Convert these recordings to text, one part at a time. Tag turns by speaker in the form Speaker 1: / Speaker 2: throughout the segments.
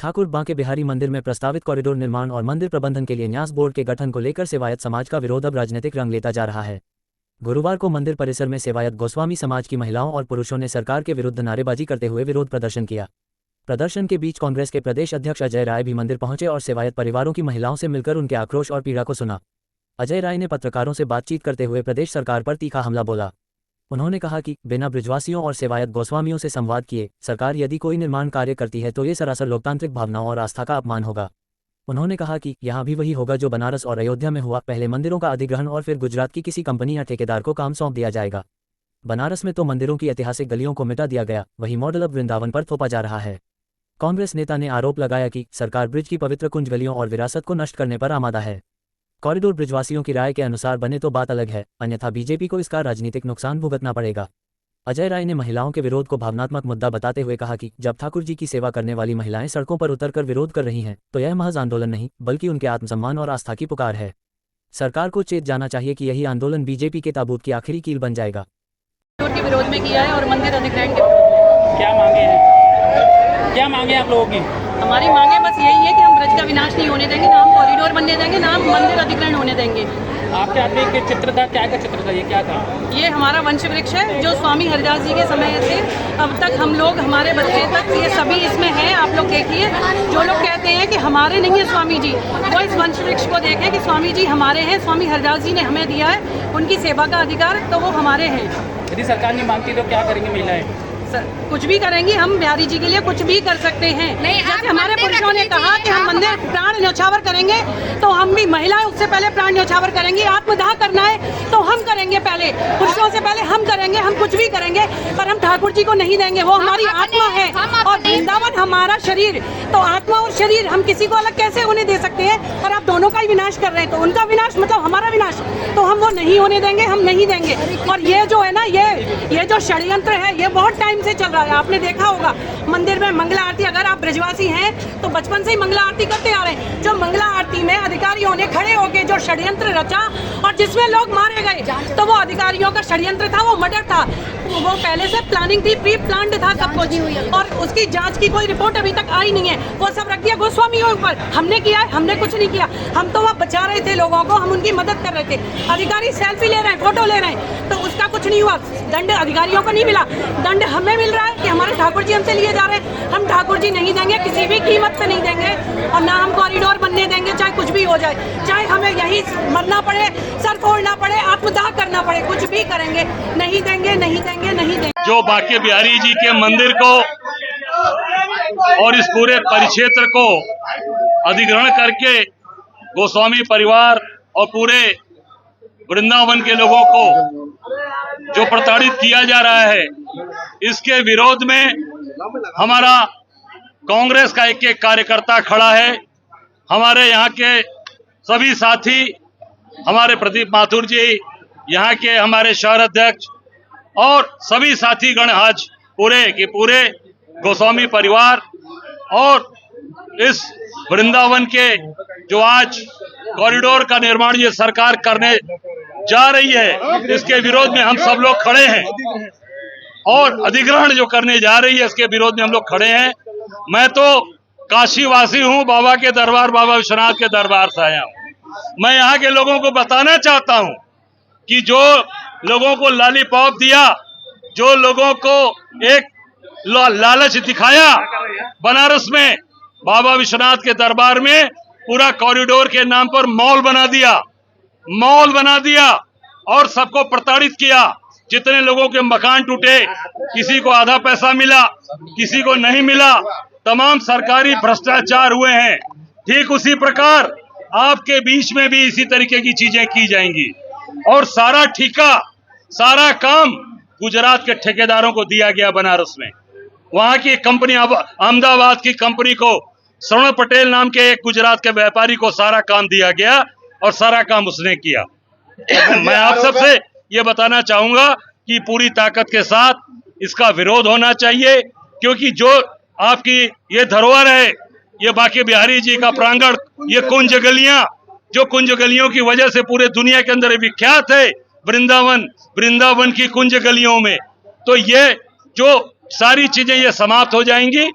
Speaker 1: ठाकुर बांके बिहारी मंदिर में प्रस्तावित कॉरिडोर निर्माण और मंदिर प्रबंधन के लिए न्यास बोर्ड के गठन को लेकर सेवायत समाज का विरोध अब राजनीतिक रंग लेता जा रहा है। गुरुवार को मंदिर परिसर में सेवायत गोस्वामी समाज की महिलाओं और पुरुषों ने सरकार के विरुद्ध नारेबाजी करते हुए विरोध प्रदर्शन किया। प्रदर्शन के बीच कांग्रेस के प्रदेश अध्यक्ष अजय राय भी मंदिर पहुंचे और सेवायत परिवारों की महिलाओं से मिलकर उनके आक्रोश और पीड़ा को सुना। अजय राय ने पत्रकारों से बातचीत करते हुए प्रदेश सरकार पर तीखा हमला बोला। उन्होंने कहा कि बिना ब्रिजवासियों और सेवायत गोस्वामियों से संवाद किए सरकार यदि कोई निर्माण कार्य करती है तो ये सरासर लोकतांत्रिक भावनाओं और आस्था का अपमान होगा। उन्होंने कहा कि यहाँ भी वही होगा जो बनारस और अयोध्या में हुआ, पहले मंदिरों का अधिग्रहण और फिर गुजरात की किसी कंपनी या ठेकेदार को काम सौंप दिया जाएगा। बनारस में तो मंदिरों की ऐतिहासिक गलियों को मिटा दिया गया, वही मॉडल अब वृंदावन पर थोपा जा रहा है। कांग्रेस नेता ने आरोप लगाया कि सरकार ब्रिज की पवित्र कुंज गलियों और विरासत को नष्ट करने पर आमादा है। कॉरिडोर ब्रिजवासियों की राय के अनुसार बने तो बात अलग है, अन्यथा बीजेपी को इसका राजनीतिक नुकसान भुगतना पड़ेगा। अजय राय ने महिलाओं के विरोध को भावनात्मक मुद्दा बताते हुए कहा कि जब ठाकुर जी की सेवा करने वाली महिलाएं सड़कों पर उतरकर विरोध कर रही हैं, तो यह महज आंदोलन नहीं बल्कि उनके आत्मसम्मान और आस्था की पुकार है। सरकार को चेत जाना चाहिए कि यही आंदोलन बीजेपी के ताबूत की आखिरी कील बन जाएगा।
Speaker 2: के विरोध में किया है और मंदिर अधिग्रहण के
Speaker 3: क्या मांगे हैं? क्या मांगे आप लोगों की?
Speaker 2: हमारी मांगे बस यही है कि हम ब्रज का विनाश नहीं होने देंगे, ना हम कॉरिडोर बनने देंगे, ना हम मंदिर अधिग्रहण होने देंगे।
Speaker 3: आपके हाथ में एक चित्र था, क्या का चित्र था? ये क्या था?
Speaker 2: ये हमारा वंश वृक्ष है जो स्वामी हरिदास जी के समय से अब तक हम लोग, हमारे बच्चे तक, ये सभी इसमें हैं। आप लोग देखिए, जो लोग कहते हैं कि हमारे नहीं है स्वामी जी, वो इस वंश वृक्ष को देखें कि स्वामी जी हमारे हैं। स्वामी हरिदास जी ने हमें दिया है उनकी सेवा का अधिकार, तो वो हमारे हैं।
Speaker 3: यदि सरकार नहीं मांगती तो क्या करेंगे महिलाएं?
Speaker 2: कुछ भी करेंगी, हम बिहारी जी के लिए कुछ भी कर सकते हैं। जैसे हमारे पुरुषों ने कहा कि हम मंदिर प्राण न्यौछावर करेंगे, तो हम भी महिलाएं उससे पहले प्राण न्यौछावर करेंगी। आत्मदाह करना है तो हम करेंगे, पहले पुरुषों से पहले हम करेंगे। हम कुछ भी करेंगे पर हम ठाकुर जी को नहीं देंगे। वो हमारी आत्मा है और वृंदावन हमारा शरीर। तो आत्मा और शरीर हम किसी को अलग कैसे होने दे सकते हैं? और आप दोनों का ही विनाश कर रहे हैं, तो उनका विनाश मतलब हमारा विनाश, तो हम वो नहीं होने देंगे, हम नहीं देंगे। और ये जो है ना, ये जो षड्यंत्र है, ये बहुत टाइम से चल रहा है। आपने देखा होगा मंदिर में मंगला आरती, अगर आप ब्रजवासी हैं तो बचपन से ही मंगला आरती करते आ रहे हैं। जो मंगला आरती में अधिकारियों ने खड़े होकर जो षड्यंत्र रचा और जिसमें लोग मारे गए, तो वो अधिकारियों का षड्यंत्र था, वो मर्डर था। वो पहले से प्लानिंग थी, प्री प्लान्ड था सब कुछ, और उसकी जांच की कोई रिपोर्ट अभी तक आई नहीं है। वो सब रख दिया गोस्वामियों ऊपर। हमने किया है? हमने कुछ नहीं किया। हम तो वहाँ बचा रहे थे लोगों को, हम उनकी मदद कर रहे थे। अधिकारी सेल्फी ले रहे हैं, फोटो ले रहे हैं, तो उसका कुछ नहीं हुआ। दंड अधिकारियों को नहीं मिला, दंड हमें मिल रहा है कि हमारे ठाकुर जी हमसे लिए जा रहे हैं। हम ठाकुर जी नहीं देंगे, किसी भी कीमत पे नहीं देंगे, और ना हम कॉरिडोर बनने देंगे, चाहे कुछ भी हो जाए, चाहे हमें यही मरना पड़े, सर फोड़ना पड़े, आत्मदाह करना पड़े, कुछ भी करेंगे, नहीं देंगे, नहीं देंगे, नहीं देंगे।
Speaker 4: जो बांके बिहारी जी के मंदिर को और इस पूरे परिक्षेत्र को अधिग्रहण करके गोस्वामी परिवार और पूरे वृंदावन के लोगों को जो प्रताड़ित किया जा रहा है, इसके विरोध में हमारा कांग्रेस का एक एक कार्यकर्ता खड़ा है। हमारे यहाँ के सभी साथी, हमारे प्रदीप माथुर जी, यहाँ के हमारे शहर अध्यक्ष और सभी साथीगण आज पूरे के पूरे गोस्वामी परिवार और इस वृंदावन के जो आज कॉरिडोर का निर्माण ये सरकार करने जा रही है, इसके विरोध में हम सब लोग खड़े हैं। और अधिग्रहण जो करने जा रही है, इसके विरोध में हम लोग खड़े हैं। मैं तो काशीवासी हूँ, बाबा के दरबार, बाबा विश्वनाथ के दरबार से आया हूँ। मैं यहाँ के लोगों को बताना चाहता हूँ कि जो लोगों को लॉलीपॉप दिया, जो लोगों को एक लालच दिखाया, बनारस में बाबा विश्वनाथ के दरबार में पूरा कॉरिडोर के नाम पर मॉल बना दिया और सबको प्रताड़ित किया। जितने लोगों के मकान टूटे, किसी को आधा पैसा मिला, किसी को नहीं मिला, तमाम सरकारी भ्रष्टाचार हुए हैं। ठीक उसी प्रकार आपके बीच में भी इसी तरीके की चीजें की जाएंगी और सारा ठेका, सारा काम गुजरात के ठेकेदारों को दिया गया। बनारस में वहां की कंपनी, अहमदाबाद की कंपनी को, श्रवण पटेल नाम के एक गुजरात के व्यापारी को सारा काम दिया गया और सारा काम उसने किया। मैं आप सबसे ये बताना चाहूंगा कि पूरी ताकत के साथ इसका विरोध होना चाहिए, क्योंकि जो आपकी ये धरोहर है, ये बांके बिहारी जी का प्रांगण, ये कुंज गलियां, जो कुंज गलियों की वजह से पूरे दुनिया के अंदर विख्यात है वृंदावन की कुंज गलियों में, तो ये जो सारी चीजें ये समाप्त हो जाएंगी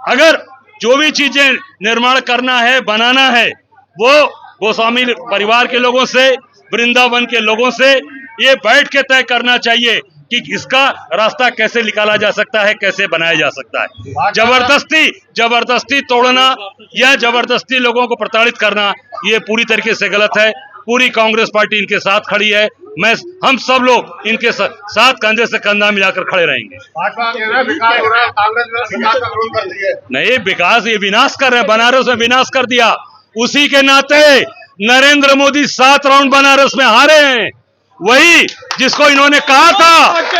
Speaker 4: अगर जो भी चीजें निर्माण करना है, बनाना है, वो गोस्वामी परिवार के लोगों से, वृंदावन के लोगों से ये बैठ के तय करना चाहिए कि इसका रास्ता कैसे निकाला जा सकता है, कैसे बनाया जा सकता है। जबरदस्ती तोड़ना या जबरदस्ती लोगों को प्रताड़ित करना ये पूरी तरीके से गलत है। पूरी कांग्रेस पार्टी इनके साथ खड़ी है। हम सब लोग इनके साथ कंधे से कंधा मिलाकर खड़े रहेंगे। नहीं, विकास ये विनाश कर रहे हैं। बनारस में विनाश कर दिया। उसी के नाते नरेंद्र मोदी 7 राउंड बनारस में हारे हैं। वही जिसको इन्होंने कहा था कि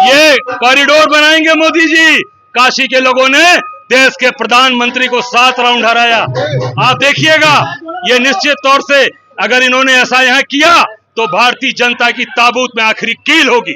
Speaker 4: ये कॉरिडोर बनाएंगे मोदी जी, काशी के लोगों ने देश के प्रधानमंत्री को 7 राउंड हराया। आप देखिएगा, ये निश्चित तौर से अगर इन्होंने ऐसा यहाँ किया तो भारतीय जनता की ताबूत में आखिरी कील होगी।